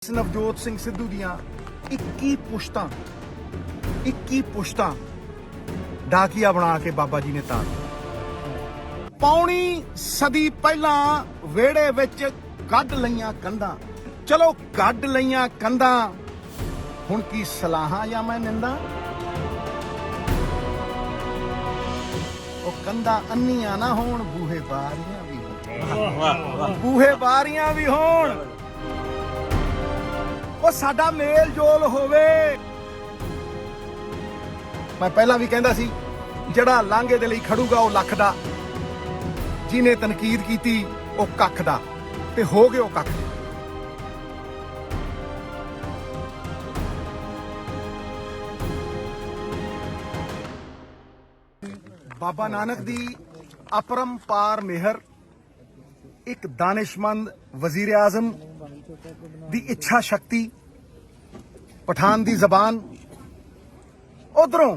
ਨਵਜੋਤ ਸਿੰਘ ਸਿੱਧੂ ਦੀਆਂ 21 ਪੁਸ਼ਤਾਂ ਡਾਕੀਆ ਬਣਾ ਕੇ ਬਾਬਾ ਜੀ ਨੇ ਤਾਰ ਪੌਣੀ ਸਦੀ ਪਹਿਲਾਂ ਵਿਹੜੇ ਵਿੱਚ ਕੱਢ ਲਈਆਂ ਕੰਧਾਂ। ਚਲੋ ਕੱਢ ਲਈਆਂ ਕੰਧਾਂ, ਹੁਣ ਕੀ ਸਲਾਹਾਂ ਜਾਂ ਮੈਂ ਨਿੰਦਾ। ਉਹ ਕੰਧਾਂ ਅੰਨੀਆਂ ਨਾ ਹੋਣ, ਬੂਹੇ ਬਾਰੀਆਂ ਵੀ ਹੋਣ, ਬੂਹੇ ਬਾਰੀਆਂ ਵੀ ਹੋਣ। ਉਹ ਸਾਡਾ ਮੇਲ ਜੋਲ ਹੋਵੇ। ਮੈਂ ਪਹਿਲਾਂ ਵੀ ਕਹਿੰਦਾ ਸੀ, ਜਿਹੜਾ ਲਾਂਘੇ ਦੇ ਲਈ ਖੜੂਗਾ ਉਹ ਲੱਖ ਦਾ, ਜਿਹਨੇ ਤਨਕੀਦ ਕੀਤੀ ਉਹ ਕੱਖ ਦਾ, ਤੇ ਹੋ ਗਏ ਉਹ ਕੱਖ। ਬਾਬਾ ਨਾਨਕ ਦੀ ਅਪਰੰਪਾਰ ਮਿਹਰ, ਇੱਕ ਦਾਨਿਸ਼ਮੰਦ ਵਜ਼ੀਰ ਆਜ਼ਮ ਦੀ ਇੱਛਾ ਸ਼ਕਤੀ, ਪਠਾਨ ਦੀ ਜ਼ਬਾਨ, ਉਧਰੋਂ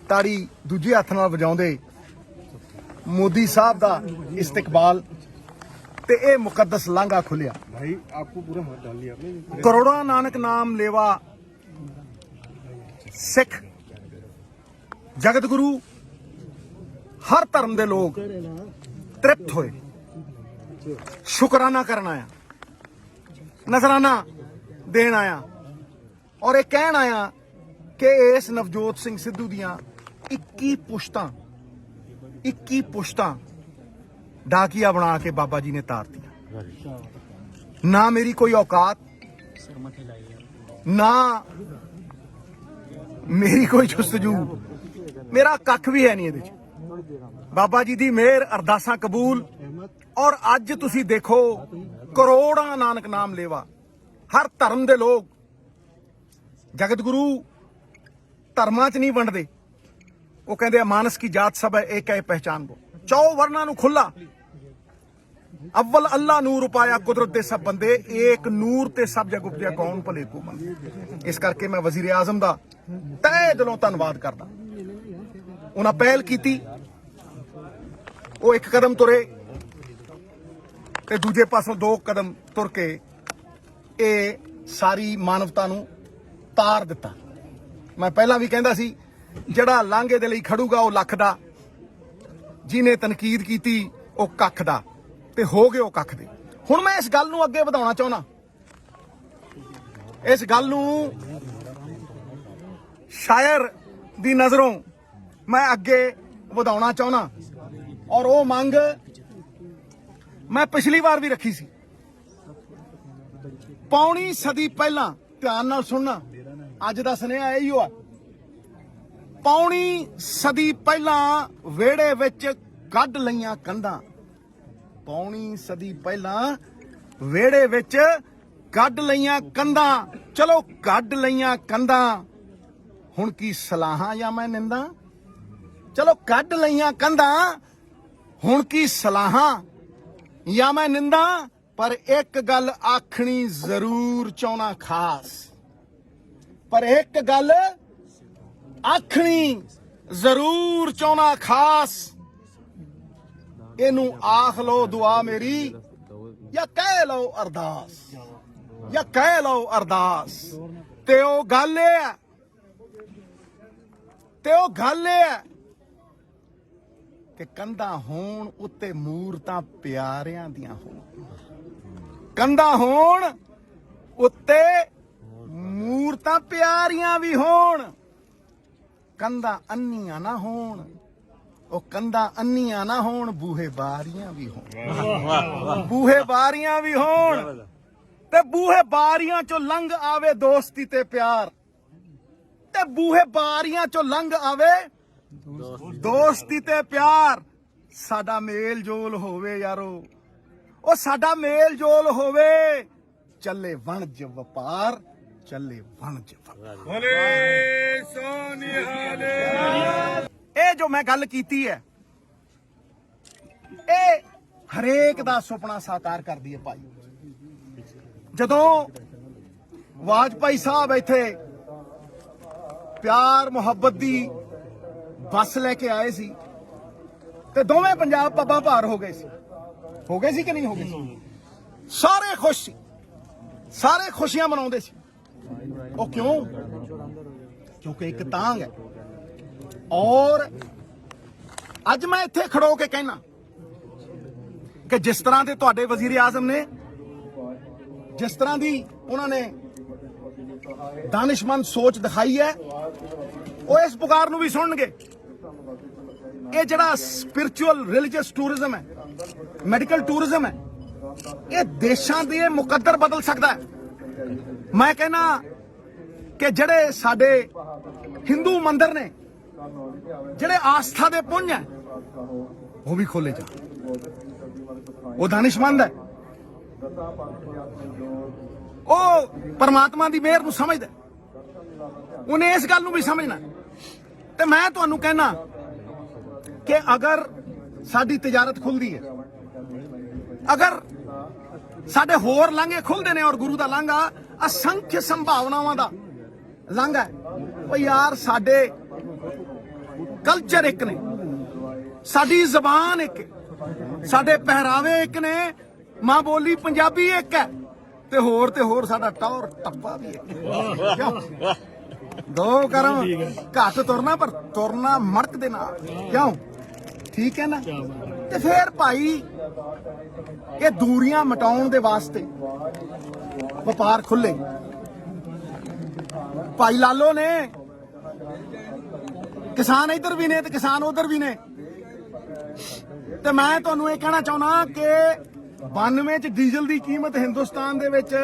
ਤਾੜੀ ਦੂਜੇ ਹੱਥ ਨਾਲ ਵਜਾਉਂਦੇ ਮੋਦੀ ਸਾਹਿਬ ਦਾ ਇਸਤਕਬਾਲ, ਤੇ ਇਹ ਮੁਕੱਦਸ ਲਾਂਘਾ ਖੁੱਲਿਆ। भाई आपको पूरा हाथ डाल लिया आपने। ਕਰੋੜਾਂ ਨਾਨਕ ਨਾਮ ਲੇਵਾ ਸਿੱਖ ਜਗਤ ਗੁਰੂ, ਹਰ ਧਰਮ ਦੇ ਲੋਕ ਤ੍ਰਿਪਤ ਹੋਏ। ਸ਼ੁਕਰਾਨਾ ਕਰਨ ਆਇਆ, ਨਜ਼ਰਾਨਾ ਦੇਣ ਆਇਆ, ਔਰ ਇਹ ਕਹਿਣ ਆਇਆ ਕਿ ਇਸ ਨਵਜੋਤ ਸਿੰਘ ਸਿੱਧੂ ਦੀਆਂ 21 ਪੁਸ਼ਤਾਂ ਡਾਕੀਆ ਬਣਾ ਕੇ ਬਾਬਾ ਜੀ ਨੇ ਤਾਰਤੀਆਂ। ਨਾ ਮੇਰੀ ਕੋਈ ਔਕਾਤ, ਨਾ ਮੇਰੀ ਕੋਈ ਜੁਸਤਜੂ, ਮੇਰਾ ਕੱਖ ਵੀ ਹੈ ਨਹੀਂ ਇਹਦੇ ਚ। ਬਾਬਾ ਜੀ ਦੀ ਮਿਹਰ, ਅਰਦਾਸਾਂ ਕਬੂਲ। ਔਰ ਅੱਜ ਤੁਸੀਂ ਦੇਖੋ, ਕਰੋੜਾਂ ਨਾਨਕ ਨਾਮ ਲੇਵਾ, ਹਰ ਧਰਮ ਦੇ ਲੋਕ, ਜਗਤ ਗੁਰੂ ਧਰਮਾਂ ਚ ਨਹੀਂ ਵੰਡਦੇ। ਉਹ ਕਹਿੰਦੇ ਮਾਨਸ ਕੀ ਜਾਤ ਸਭ ਹੈ, ਏਕ ਹੈ ਪਹਿਚਾਨ ਕੋ। 4 ਵਰਨਾਂ ਨੂੰ ਖੁੱਲਾ, ਅਵਲ ਅੱਲਾ ਨੂਰ ਉਪਾਇਆ ਕੁਦਰਤ ਦੇ ਸਭ ਬੰਦੇ, ਏਕ ਨੂਰ ਤੇ ਸਭ ਜਗ ਉਪਜਿਆ ਕੌਣ ਭਲੇ ਕੋ ਮੰਦੇ। ਇਸ ਕਰਕੇ ਮੈਂ ਵਜ਼ੀਰ ਆਜ਼ਮ ਦਾ ਤਹਿ ਦਿਲੋਂ ਧੰਨਵਾਦ ਕਰਦਾ। ਉਹਨਾਂ ਪਹਿਲ ਕੀਤੀ, ਉਹ ਇੱਕ ਕਦਮ ਤੁਰੇ ਤੇ ਦੂਜੇ ਪਾਸੋਂ 2 ਕਦਮ ਤੁਰ ਕੇ ਇਹ ਸਾਰੀ ਮਾਨਵਤਾ ਨੂੰ ਤਾਰ ਦਿੱਤਾ। ਮੈਂ ਪਹਿਲਾਂ ਵੀ ਕਹਿੰਦਾ ਸੀ, ਜਿਹੜਾ ਲਾਂਘੇ ਦੇ ਲਈ ਖੜੂਗਾ ਉਹ ਲੱਖ ਦਾ, ਜਿਹਨੇ ਤਨਕੀਦ ਕੀਤੀ ਉਹ ਕੱਖ ਦਾ, ਤੇ ਹੋ ਗਏ ਉਹ ਕੱਖ ਦੇ। ਹੁਣ ਮੈਂ ਇਸ ਗੱਲ ਨੂੰ ਅੱਗੇ ਵਧਾਉਣਾ ਚਾਹੁੰਦਾ, ਇਸ ਗੱਲ ਨੂੰ ਸ਼ਾਇਰ ਦੀ ਨਜ਼ਰੋਂ ਮੈਂ ਅੱਗੇ ਵਧਾਉਣਾ ਚਾਹੁੰਦਾ। ਔਰ ਉਹ ਮੰਗ ਮੈਂ ਪਿਛਲੀ ਵਾਰ ਵੀ ਰੱਖੀ ਸੀ। ਪੌਣੀ ਸਦੀ ਪਹਿਲਾਂ, ਧਿਆਨ ਨਾਲ ਸੁਣਨਾ, ਅੱਜ ਦਾ ਸੁਨੇਹਾ ਇਹੀ ਆ। ਪੌਣੀ ਸਦੀ ਪਹਿਲਾਂ ਵਿਹੜੇ ਵਿੱਚ ਕੱਢ ਲਈਆਂ ਕੰਧਾਂ। ਪੌਣੀ ਸਦੀ ਪਹਿਲਾਂ ਵਿਹੜੇ ਵਿੱਚ ਕੱਢ ਲਈਆਂ ਕੰਧਾਂ। ਚਲੋ ਕੱਢ ਲਈਆਂ ਕੰਧਾਂ, ਹੁਣ ਕੀ ਸਲਾਹਾਂ ਜਾਂ ਮੈਂ ਨਿੰਦਾ। ਚਲੋ ਕੱਢ ਲਈਆਂ ਕੰਧਾਂ, ਹੁਣ ਕੀ ਸਲਾਹਾਂ ਜਾਂ ਮੈਂ ਨਿੰਦਾ। ਪਰ ਇੱਕ ਗੱਲ ਆਖਣੀ ਜ਼ਰੂਰ ਚਾਹੁੰਦਾ ਖਾਸ, ਪਰ ਇੱਕ ਗੱਲ ਆਖਣੀ ਜ਼ਰੂਰ ਚਾਹੁੰਦਾ ਖਾਸ। ਇਹਨੂੰ ਆਖ ਲਓ ਦੁਆ ਮੇਰੀ, ਜਾਂ ਕਹਿ ਲਓ ਅਰਦਾਸ, ਜਾਂ ਕਹਿ ਲਓ ਅਰਦਾਸ। ਤੇ ਉਹ ਗੱਲ ਇਹ ਹੈ, ਕਿ ਕੰਧਾਂ ਹੋਣ ਉੱਤੇ ਮੂਰਤਾਂ ਪਿਆਰਿਆਂ ਦੀਆਂ ਹੋਣ। ਕੰਧਾਂ ਹੋਣ ਉੱਤੇ ਮੂਰਤਾਂ ਪਿਆਰੀਆਂ ਵੀ ਹੋਣ। ਕੰਧਾਂ ਅੰਨੀਆਂ ਨਾ ਹੋਣ, ਉਹ ਕੰਧਾਂ ਅੰਨੀਆਂ ਨਾ ਹੋਣ, ਬੂਹੇ ਬਾਰੀਆਂ ਵੀ ਹੋਣ, ਬੂਹੇ ਬਾਰੀਆਂ ਵੀ ਹੋਣ। ਤੇ ਬੂਹੇ ਬਾਰੀਆਂ ਚੋਂ ਲੰਘ ਆਵੇ ਦੋਸਤੀ ਤੇ ਪਿਆਰ, ਤੇ ਬੂਹੇ ਬਾਰੀਆਂ ਚੋਂ ਲੰਘ ਆਵੇ ਦੋਸਤੀ ਤੇ ਪਿਆਰ। ਸਾਡਾ ਮੇਲ ਜੋਲ ਹੋਵੇ ਯਾਰੋ, ਉਹ ਸਾਡਾ ਮੇਲ ਜੋਲ ਹੋਵੇ। ਚੱਲੇ ਵਣਜ ਵਪਾਰ, ਚੱਲੇ ਵਣਜ ਵਪਾਰ। ਇਹ ਜੋ ਮੈਂ ਗੱਲ ਕੀਤੀ ਹੈ, ਇਹ ਹਰੇਕ ਦਾ ਸੁਪਨਾ ਸਾਕਾਰ ਕਰਦੀ ਹੈ ਭਾਈ। ਜਦੋਂ ਵਾਜਪਾਈ ਸਾਹਿਬ ਇੱਥੇ ਪਿਆਰ ਮੁਹੱਬਤ ਦੀ ਬੱਸ ਲੈ ਕੇ ਆਏ ਸੀ, ਤੇ ਦੋਵੇਂ ਪੰਜਾਬ ਪੱਬਾਂ ਭਾਰ ਹੋ ਗਏ ਸੀ ਕਿ ਨਹੀਂ ਹੋ ਗਏ ਸੀ? ਸਾਰੇ ਖੁਸ਼ ਸੀ, ਸਾਰੇ ਖੁਸ਼ੀਆਂ ਮਨਾਉਂਦੇ ਸੀ। ਉਹ ਕਿਉਂ? ਕਿਉਂਕਿ ਇੱਕ ਤਾਂਘ ਹੈ। ਔਰ ਅੱਜ ਮੈਂ ਇੱਥੇ ਖੜੋ ਕੇ ਕਹਿਣਾ ਕਿ ਜਿਸ ਤਰ੍ਹਾਂ ਦੇ ਤੁਹਾਡੇ ਵਜ਼ੀਰ ਆਜ਼ਮ ਨੇ, ਜਿਸ ਤਰ੍ਹਾਂ ਦੀ ਉਹਨਾਂ ਨੇ ਦਾਨਿਸ਼ਮੰਦ ਸੋਚ ਦਿਖਾਈ ਹੈ, ਉਹ ਇਸ ਪੁਕਾਰ ਨੂੰ ਵੀ ਸੁਣਨਗੇ। ਇਹ ਜਿਹੜਾ ਸਪਿਰਿਚੁਅਲ ਰਿਲੀਜੀਅਸ ਟੂਰਿਜ਼ਮ ਹੈ, ਮੈਡੀਕਲ ਟੂਰਿਜ਼ਮ ਹੈ, ਇਹ ਦੇਸ਼ਾਂ ਦੇ ਮੁਕੱਦਰ ਬਦਲ ਸਕਦਾ ਹੈ। ਮੈਂ ਕਹਿਣਾ ਕਿ ਜਿਹੜੇ ਸਾਡੇ ਹਿੰਦੂ ਮੰਦਿਰ ਨੇ, ਜਿਹੜੇ ਆਸਥਾ ਦੇ ਪੁੰਜ ਹੈ, ਉਹ ਵੀ ਖੋਲੇ ਜਾ। ਉਹ ਦਾਨਿਸ਼ਮੰਦ ਹੈ, ਉਹ ਪਰਮਾਤਮਾ ਦੀ ਮਿਹਰ ਨੂੰ ਸਮਝਦਾ, ਉਹਨੇ ਇਸ ਗੱਲ ਨੂੰ ਵੀ ਸਮਝਣਾ। ਤੇ ਮੈਂ ਤੁਹਾਨੂੰ ਕਹਿਣਾ ਕਿ ਅਗਰ ਸਾਡੀ ਤਜਾਰਤ ਖੁੱਲਦੀ ਹੈ, ਅਗਰ ਸਾਡੇ ਹੋਰ ਲਾਂਘੇ ਖੁੱਲਦੇ ਨੇ, ਔਰ ਗੁਰੂ ਦਾ ਲਾਂਘਾ ਅਸੰਖਿਆ ਸੰਭਾਵਨਾਵਾਂ ਦਾ ਲਾਂਘਾ ਹੈ। ਉਹ ਯਾਰ ਸਾਡੇ ਕਲਚਰ ਇੱਕ ਨੇ, ਸਾਡੀ ਜ਼ਬਾਨ ਇੱਕ ਹੈ, ਸਾਡੇ ਪਹਿਰਾਵੇ ਇੱਕ ਨੇ, ਮਾਂ ਬੋਲੀ ਪੰਜਾਬੀ ਇੱਕ ਹੈ, ਤੇ ਹੋਰ ਸਾਡਾ ਟੌਰ ਟੱਪਾ ਵੀ ਹੈ। ਕਿਉਂ? ਦੋ ਕਰਮ ਘੱਟ ਤੁਰਨਾ, ਪਰ ਤੁਰਨਾ ਮੜਕ ਦੇ ਨਾਲ। ਕਿਉਂ? ਠੀਕ ਹੈ ਨਾ? ਤੇ ਫਿਰ ਭਾਈ ਇਹ ਦੂਰੀਆਂ ਮਿਟਾਉਣ ਦੇ ਵਾਸਤੇ ਵਪਾਰ ਖੁੱਲੇ। ਭਾਈ ਲਾਲੋ ਨੇ, ਕਿਸਾਨ ਇੱਧਰ ਵੀ ਨੇ ਤੇ ਕਿਸਾਨ ਉਧਰ ਵੀ ਨੇ। ਤੇ ਮੈਂ ਤੁਹਾਨੂੰ ਇਹ ਕਹਿਣਾ ਚਾਹੁੰਦਾ ਕਿ 92 ਚ ਡੀਜ਼ਲ ਦੀ ਕੀਮਤ ਹਿੰਦੁਸਤਾਨ ਦੇ ਵਿੱਚ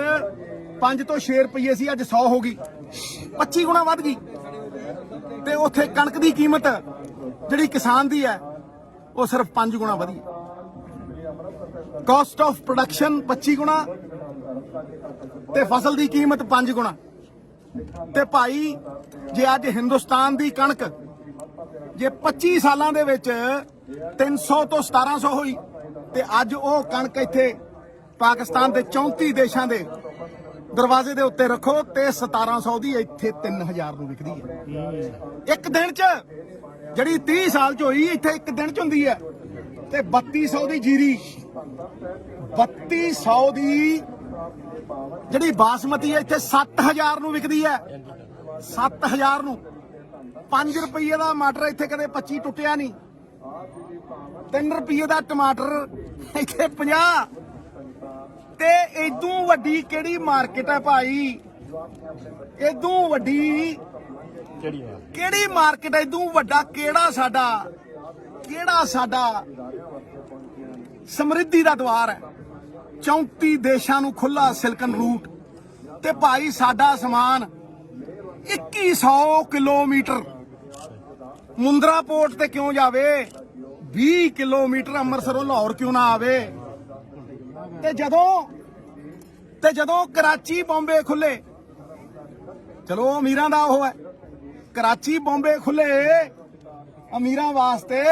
5 ਤੋਂ 6 ਰੁਪਏ ਸੀ, ਅੱਜ 100 ਹੋ ਗਈ, 25 ਗੁਣਾ ਵੱਧ ਗਈ। ਤੇ ਉੱਥੇ ਕਣਕ ਦੀ ਕੀਮਤ ਜਿਹੜੀ ਕਿਸਾਨ ਦੀ ਹੈ ਉਹ ਸਿਰਫ 5 ਗੁਣਾ ਵਧੀ। ਕਾਸਟ ਆਫ ਪ੍ਰੋਡਕਸ਼ਨ 25 ਗੁਣਾ ਤੇ ਫਸਲ ਦੀ ਕੀਮਤ 5 ਗੁਣਾ। ਤੇ ਭਾਈ ਜੇ ਅੱਜ ਹਿੰਦੁਸਤਾਨ ਦੀ ਕਣਕ ਜੇ 25 ਸਾਲਾਂ ਦੇ ਵਿੱਚ 300 ਤੋਂ 1700 ਹੋਈ, ਤੇ ਅੱਜ ਉਹ ਕਣਕ ਇੱਥੇ ਪਾਕਿਸਤਾਨ ਦੇ 34 ਦੇਸ਼ਾਂ ਦੇ ਦਰਵਾਜ਼ੇ ਦੇ ਉੱਤੇ ਰੱਖੋ ਤੇ 1700 ਦੀ ਇੱਥੇ 3000 ਨੂੰ ਵਿਕਦੀ ਹੈ। ਇੱਕ ਦਿਨ 'ਚ ਜਿਹੜੀ 30 ਸਾਲ 'ਚ ਹੋਈ, ਇੱਥੇ ਇੱਕ ਦਿਨ 'ਚ ਹੁੰਦੀ ਹੈ। ਤੇ 3200 ਦੀ ਜੀਰੀ, 3200 ਦੀ ਜਿਹੜੀ ਬਾਸਮਤੀ ਹੈ, ਇੱਥੇ 7000 ਨੂੰ ਵਿਕਦੀ ਹੈ। 7000 ਨੂੰ। 5 ਰੁਪਏ ਦਾ ਮਟਰ ਇੱਥੇ ਕਦੇ 25 ਟੁੱਟਿਆ ਨਹੀਂ। 3 ਰੁਪਏ ਦਾ ਟਮਾਟਰ ਇੱਥੇ 50। ਤੇ ਇਦੋਂ ਵੱਡੀ ਕਿਹੜੀ ਮਾਰਕੀਟ ਹੈ ਭਾਈ? ਇਦੋਂ ਵੱਡੀ ਕਿਹੜੀ ਮਾਰਕੀਟ ਹੈ? ਇਦੋਂ ਵੱਡਾ ਕਿਹੜਾ ਸਾਡਾ ਸਮਰਿੱਧੀ ਦਾ ਦੁਆਰ ਹੈ? 34 ਦੇਸ਼ਾਂ ਨੂੰ ਖੁੱਲਾ ਸਿਲਕਨ ਰੂਟ। ਤੇ ਭਾਈ ਸਾਡਾ ਸਮਾਨ 2100 ਕਿਲੋਮੀਟਰ ਮੁੰਦਰਾ ਪੋਰਟ ਤੇ ਕਿਉਂ ਜਾਵੇ? 20 ਕਿਲੋਮੀਟਰ ਅੰਮ੍ਰਿਤਸਰੋਂ ਲਾਹੌਰ ਕਿਉਂ ਨਾ ਆਵੇ? ਤੇ ਜਦੋਂ ਕਰਾਚੀ ਬੰਬੇ ਖੁੱਲੇ, ਚਲੋ ਅਮੀਰਾਂ ਦਾ ਉਹ ਹੈ, ਕਰਾਚੀ ਬੰਬੇ ਖੁੱਲੇ ਅਮੀਰਾਂ ਵਾਸਤੇ,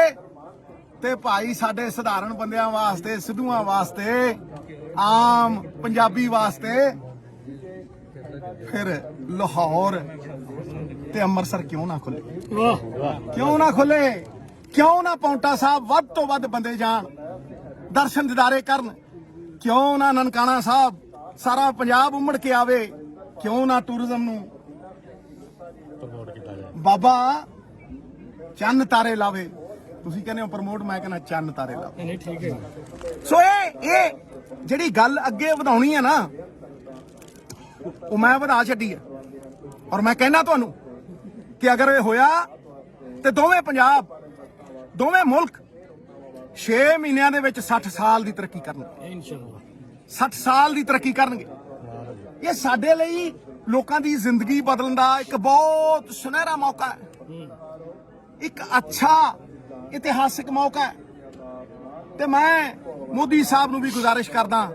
ਤੇ ਭਾਈ ਸਾਡੇ ਸਧਾਰਨ ਬੰਦਿਆਂ ਵਾਸਤੇ, ਸਿੱਧੂਆਂ ਵਾਸਤੇ, ਆਮ ਪੰਜਾਬੀ ਵਾਸਤੇ ਫਿਰ ਲਾਹੌਰ ਤੇ ਅੰਮ੍ਰਿਤਸਰ ਕਿਉਂ ਨਾ ਖੁੱਲੇ? ਕਿਉਂ ਨਾ ਖੁੱਲੇ? ਕਿਉਂ ਨਾ ਪੌਂਟਾ ਸਾਹਿਬ ਵੱਧ ਤੋਂ ਵੱਧ ਬੰਦੇ ਜਾਣ, ਦਰਸ਼ਨ ਦਿਦਾਰੇ ਕਰਨ? ਕਿਉਂ ਨਾ ਨਨਕਾਣਾ ਸਾਹਿਬ ਸਾਰਾ ਪੰਜਾਬ ਉਮੜ ਕੇ ਆਵੇ? ਕਿਉਂ ਨਾ ਟੂਰਿਜ਼ਮ ਨੂੰ ਬਾਬਾ ਚੰਨ ਤਾਰੇ ਲਾਵੇ? ਤੁਸੀਂ ਕਹਿੰਦੇ ਹੋ ਪ੍ਰਮੋਟ, ਮੈਂ ਕਹਿੰਦਾ ਚੰਨ ਤਾਰੇ ਲਾਵੇ। ਨਹੀਂ ਠੀਕ ਹੈ। ਸੋ ਇਹ ਜਿਹੜੀ ਗੱਲ ਅੱਗੇ ਵਧਾਉਣੀ ਹੈ ਨਾ, ਉਹ ਮੈਂ ਵਧਾ ਛੱਡੀ ਹੈ। ਔਰ ਮੈਂ ਕਹਿਣਾ ਤੁਹਾਨੂੰ ਕਿ ਅਗਰ ਇਹ ਹੋਇਆ ਤੇ ਦੋਵੇਂ ਪੰਜਾਬ, ਦੋਵੇਂ ਮੁਲਕ 6 ਮਹੀਨਿਆਂ ਦੇ ਵਿੱਚ 60 ਸਾਲ ਦੀ ਤਰੱਕੀ ਕਰਨਗੇ। ਇਨਸ਼ਾਅੱਲਾ 60 ਸਾਲ ਦੀ ਤਰੱਕੀ ਕਰਨਗੇ। ਇਹ ਸਾਡੇ ਲਈ ਲੋਕਾਂ ਦੀ ਜ਼ਿੰਦਗੀ ਬਦਲਣ ਦਾ ਇੱਕ ਬਹੁਤ ਸੁਨਹਿਰਾ ਮੌਕਾ ਹੈ, ਇੱਕ ਅੱਛਾ ਇਤਿਹਾਸਿਕ ਮੌਕਾ ਹੈ। ਤੇ ਮੈਂ ਮੋਦੀ ਸਾਹਿਬ ਨੂੰ ਵੀ ਗੁਜ਼ਾਰਿਸ਼ ਕਰਦਾ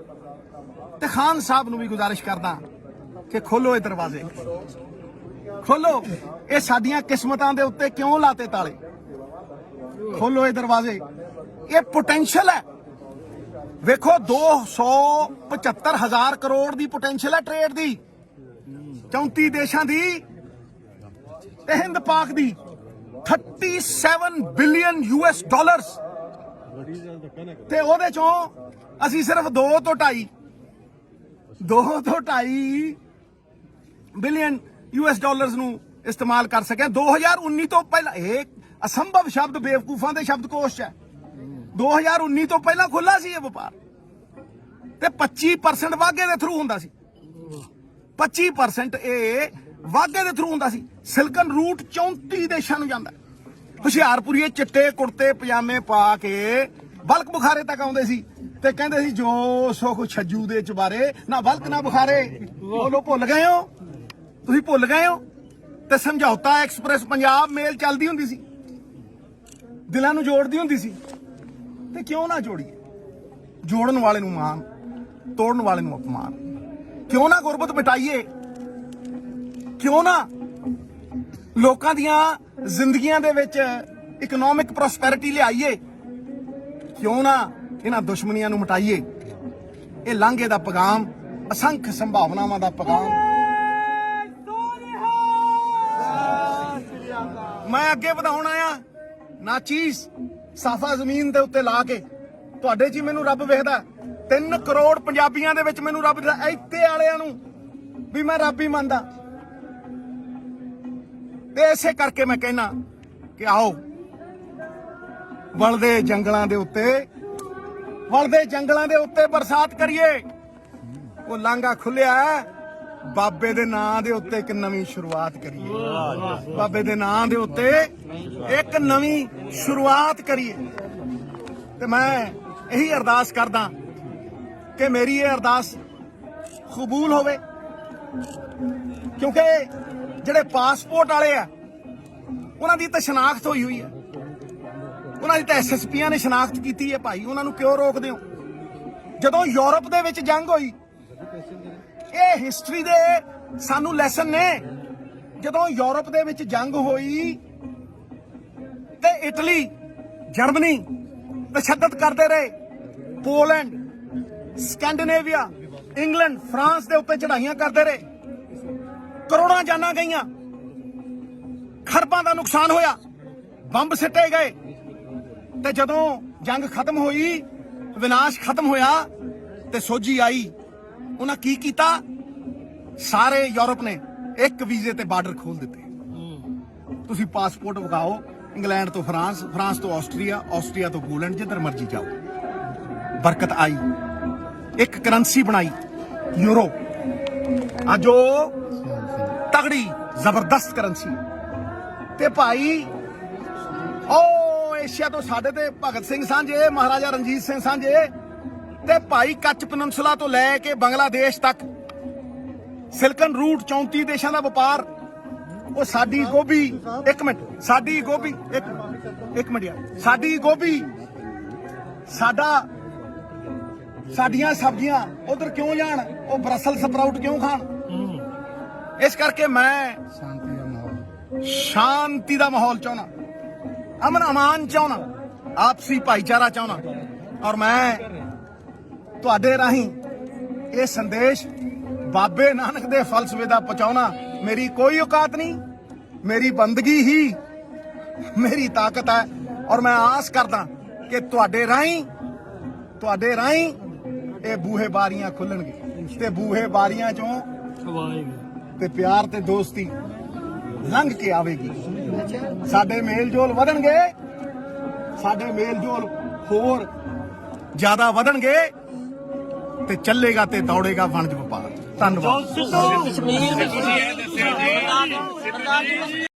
ਤੇ ਖਾਨ ਸਾਹਿਬ ਨੂੰ ਵੀ ਗੁਜ਼ਾਰਿਸ਼ ਕਰਦਾ ਕਿ ਖੋਲੋ ਇਹ ਦਰਵਾਜ਼ੇ, ਖੋਲੋ। ਇਹ ਸਾਡੀਆਂ ਕਿਸਮਤਾਂ ਦੇ ਉੱਤੇ ਕਿਉਂ ਲਾਤੇ ਤਾਲੇ? ਖੋਲੋ ਇਹ ਦਰਵਾਜ਼ੇ। ਇਹ ਪੋਟੈਂਸ਼ੀਅਲ ਹੈ। ਵੇਖੋ 275,000 ਕਰੋੜ ਦੀ ਪੋਟੈਂਸ਼ੀਅਲ ਹੈ ਟ੍ਰੇਡ ਦੀ, 34 ਦੇਸ਼ਾਂ ਦੀ ਤੇ ਹਿੰਦ ਪਾਕ ਦੀ 37 ਬਿਲੀਅਨ US ਡਾਲਰਸ। ਤੇ ਉਹਦੇ ਚੋਂ ਅਸੀਂ ਸਿਰਫ 2 ਤੋਂ 2.5 2 ਤੋਂ 2.5 ਬਿਲੀਅਨ US ਡਾਲਰਸ ਨੂੰ ਇਸਤੇਮਾਲ ਕਰ ਸਕਿਆ 2019 ਤੋਂ ਪਹਿਲਾਂ। ਇਹ ਅਸੰਭਵ ਸ਼ਬਦ ਬੇਵਕੂਫਾਂ ਦੇ ਸ਼ਬਦਕੋਸ਼ 'ਚ ਹੈ। 2019 ਤੋਂ ਪਹਿਲਾਂ ਖੁੱਲਾ ਸੀ ਇਹ ਵਪਾਰ ਤੇ 25% ਵਾਧੇ ਦੇ ਥਰੂ ਹੁੰਦਾ ਸੀ। 25% ਇਹ ਵਾਧੇ ਦੇ ਥਰੂ ਹੁੰਦਾ ਸੀ। ਸਿਲਕਨ ਰੂਟ 34 ਦੇਸ਼ਾਂ ਨੂੰ ਜਾਂਦਾ। ਹੁਸ਼ਿਆਰਪੁਰੀਏ ਚਿੱਟੇ ਕੁੜਤੇ ਪਜਾਮੇ ਪਾ ਕੇ ਬਲਕ ਬੁਖਾਰੇ ਤੱਕ ਆਉਂਦੇ ਸੀ ਤੇ ਕਹਿੰਦੇ ਸੀ ਜੋ ਸੁਖ ਛੱਜੂ ਦੇ ਚਬਾਰੇ ਨਾ ਬਲਕ ਨਾ ਬੁਖਾਰੇ। ਬੋਲੋ ਭੁੱਲ ਗਏ ਹੋ? ਤੁਸੀਂ ਭੁੱਲ ਗਏ ਹੋ? ਤੇ ਸਮਝੌਤਾ ਐਕਸਪ੍ਰੈਸ ਪੰਜਾਬ ਮੇਲ ਚੱਲਦੀ ਹੁੰਦੀ ਸੀ, ਦਿਲਾਂ ਨੂੰ ਜੋੜਦੀ ਹੁੰਦੀ ਸੀ। ਤੇ ਕਿਉਂ ਨਾ ਜੋੜੀਏ? ਜੋੜਨ ਵਾਲੇ ਨੂੰ ਮਾਣ, ਤੋੜਨ ਵਾਲੇ ਨੂੰ ਅਪਮਾਨ। ਕਿਉਂ ਨਾ ਗੁਰਬਤ ਮਿਟਾਈਏ? ਕਿਉਂ ਨਾ ਲੋਕਾਂ ਦੀਆਂ ਜ਼ਿੰਦਗੀਆਂ ਦੇ ਵਿੱਚ ਇਕਨੋਮਿਕ ਪ੍ਰੋਸਪੈਰਿਟੀ ਲਿਆਈਏ? ਕਿਉਂ ਨਾ ਇਹਨਾਂ ਦੁਸ਼ਮਣੀਆਂ ਨੂੰ ਮਿਟਾਈਏ? ਇਹ ਲਾਂਘੇ ਦਾ ਪੈਗਾਮ, ਅਸੰਖ ਸੰਭਾਵਨਾਵਾਂ ਦਾ ਪੈਗਾਮ ਮੈਂ ਅੱਗੇ ਵਧਾਉਣ ਆਇਆ। ਨਾਚੀਜ਼ ਸਾਫਾ ਜ਼ਮੀਨ ਦੇ ਉੱਤੇ ਲਾ ਕੇ ਤੁਹਾਡੇ 'ਚ ਹੀ ਮੈਨੂੰ ਰੱਬ ਵੇਖਦਾ। 3 ਕਰੋੜ ਪੰਜਾਬੀਆਂ ਦੇ ਵਿੱਚ ਮੈਨੂੰ ਰੱਬ ਦਾ, ਇੱਥੇ ਵਾਲਿਆਂ ਨੂੰ ਵੀ ਮੈਂ ਰੱਬ ਹੀ ਮੰਨਦਾ। ਤੇ ਇਸੇ ਕਰਕੇ ਮੈਂ ਕਹਿਣਾ ਕਿ ਆਓ ਵਲਦੇ ਜੰਗਲਾਂ ਦੇ ਉੱਤੇ ਬਰਸਾਤ ਕਰੀਏ। ਉਹ ਲਾਂਘਾ ਖੁੱਲਿਆ, ਬਾਬੇ ਦੇ ਨਾਂ ਦੇ ਉੱਤੇ ਇੱਕ ਨਵੀਂ ਸ਼ੁਰੂਆਤ ਕਰੀਏ। ਬਾਬੇ ਦੇ ਨਾਂ ਦੇ ਉੱਤੇ ਇੱਕ ਨਵੀਂ ਸ਼ੁਰੂਆਤ ਕਰੀਏ। ਤੇ ਮੈਂ ਇਹੀ ਅਰਦਾਸ ਕਰਦਾ ਕਿ ਮੇਰੀ ਇਹ ਅਰਦਾਸ ਕਬੂਲ ਹੋਵੇ, ਕਿਉਂਕਿ ਜਿਹੜੇ ਪਾਸਪੋਰਟ ਵਾਲੇ ਆ ਉਹਨਾਂ ਦੀ ਤਾਂ ਸ਼ਨਾਖਤ ਹੋਈ ਹੈ, ਉਹਨਾਂ ਦੀ ਤਾਂ SSPਆਂ ਨੇ ਸ਼ਨਾਖਤ ਕੀਤੀ ਹੈ। ਭਾਈ ਉਹਨਾਂ ਨੂੰ ਕਿਉਂ ਰੋਕਦੇ ਹੋ? ਜਦੋਂ ਯੂਰਪ ਦੇ ਵਿੱਚ ਜੰਗ ਹੋਈ, ਇਹ ਹਿਸਟਰੀ ਦੇ ਸਾਨੂੰ ਲੈਸਨ ਨੇ। ਜਦੋਂ ਯੂਰਪ ਦੇ ਵਿੱਚ ਜੰਗ ਹੋਈ ਤੇ ਇਟਲੀ, ਜਰਮਨੀ ਤਸ਼ੱਦਦ ਕਰਦੇ ਰਹੇ। ਪੋਲੈਂਡ, ਸਕੈਂਡੀਨੇਵੀਆ, ਇੰਗਲੈਂਡ, ਫਰਾਂਸ ਦੇ ਉੱਤੇ ਚੜ੍ਹਾਈਆਂ ਕਰਦੇ ਰਹੇ। ਕਰੋੜਾਂ ਜਾਨਾਂ ਗਈਆਂ, ਖਰਬਾਂ ਦਾ ਨੁਕਸਾਨ ਹੋਇਆ, ਬੰਬ ਸਿੱਟੇ ਗਏ। ਤੇ ਜਦੋਂ ਜੰਗ ਖਤਮ ਹੋਈ, ਵਿਨਾਸ਼ ਖਤਮ ਹੋਇਆ ਤੇ ਸੋਝੀ ਆਈ, ਉਹਨਾਂ ਕੀ ਕੀਤਾ? ਸਾਰੇ ਯੂਰਪ ਨੇ ਇੱਕ ਵੀਜ਼ੇ ਤੇ ਬਾਰਡਰ ਖੋਲ ਦਿੱਤੇ। ਤੁਸੀਂ ਪਾਸਪੋਰਟ ਵਿਖਾਓ, ਇੰਗਲੈਂਡ ਤੋਂ ਫਰਾਂਸ, ਫਰਾਂਸ ਤੋਂ ਆਸਟਰੀਆ, ਆਸਟਰੀਆ ਤੋਂ ਪੋਲੈਂਡ, ਜਿੱਧਰ ਮਰਜ਼ੀ ਜਾਓ। ਬਰਕਤ ਆਈ, ਇੱਕ ਕਰੰਸੀ ਬਣਾਈ ਯੂਰੋ। ਅੱਜ ਉਹ ਤਗੜੀ ਜ਼ਬਰਦਸਤ ਕਰੰਸੀ। ਤੇ ਭਾਈ ਉਹ ਏਸ਼ੀਆ ਤੋਂ ਸਾਡੇ ਤੇ ਭਗਤ ਸਿੰਘ ਸਾਂਝੇ, ਮਹਾਰਾਜਾ ਰਣਜੀਤ ਸਿੰਘ ਸਾਂਝੇ, ਤੇ ਭਾਈ ਕੱਚ ਪਨਿਨਸੂਲਾ ਤੋਂ ਲੈ ਕੇ ਬੰਗਲਾਦੇਸ਼ ਤੱਕ ਸਿਲਕਨ ਰੂਟ 34 ਦੇਸ਼ਾਂ ਦਾ ਵਪਾਰ। ਉਹ ਸਾਡੀ ਗੋਭੀ, ਇੱਕ ਮਿੰਟ, ਸਾਡੀ ਗੋਭੀ, ਇੱਕ ਮਿੰਟ ਯਾਰ, ਸਾਡੀ ਗੋਭੀ, ਸਾਡੀਆਂ ਸਬਜ਼ੀਆਂ ਉਧਰ ਕਿਉਂ ਜਾਣ? ਉਹ ਬਰਸਲ ਸਪਰਾਊਟ ਕਿਉਂ ਖਾਣ? ਇਸ ਕਰਕੇ ਮੈਂ ਸ਼ਾਂਤੀ ਦਾ ਮਾਹੌਲ ਚਾਹੁੰਦਾ, ਅਮਨ ਅਮਾਨ ਚਾਹੁੰਦਾ, ਆਪਸੀ ਭਾਈਚਾਰਾ ਚਾਹੁੰਦਾ। ਔਰ ਮੈਂ ਤੁਹਾਡੇ ਰਾਹੀਂ ਇਹ ਸੰਦੇਸ਼ ਬਾਬੇ ਨਾਨਕ ਦੇ ਫਲਸਫੇ ਦਾ ਪਹੁੰਚਾਉਣਾ ਮੇਰੀ ਕੋਈ ਔਕਾਤ ਨਹੀਂ, ਮੇਰੀ ਬੰਦਗੀ ਹੀ ਮੇਰੀ ਤਾਕਤ ਹੈ। ਔਰ ਮੈਂ ਆਸ ਕਰਦਾ ਕਿ ਤੁਹਾਡੇ ਰਾਹੀਂ ਇਹ ਬੂਹੇ ਬਾਰੀਆਂ ਖੁੱਲਣਗੇ ਤੇ ਬੂਹੇ ਬਾਰੀਆਂ ਚੋਂ ਤੇ ਪਿਆਰ ਤੇ ਦੋਸਤੀ ਲੰਘ ਕੇ ਆਵੇਗੀ। ਸਾਡੇ ਮੇਲ ਜੋਲ ਵਧਣਗੇ, ਸਾਡੇ ਮੇਲ ਜੋਲ ਹੋਰ ਜ਼ਿਆਦਾ ਵਧਣਗੇ ਤੇ ਚੱਲੇਗਾ ਤੇ ਦੌੜੇਗਾ ਵਣਜ ਵਪਾਰ। ਧੰਨਵਾਦ।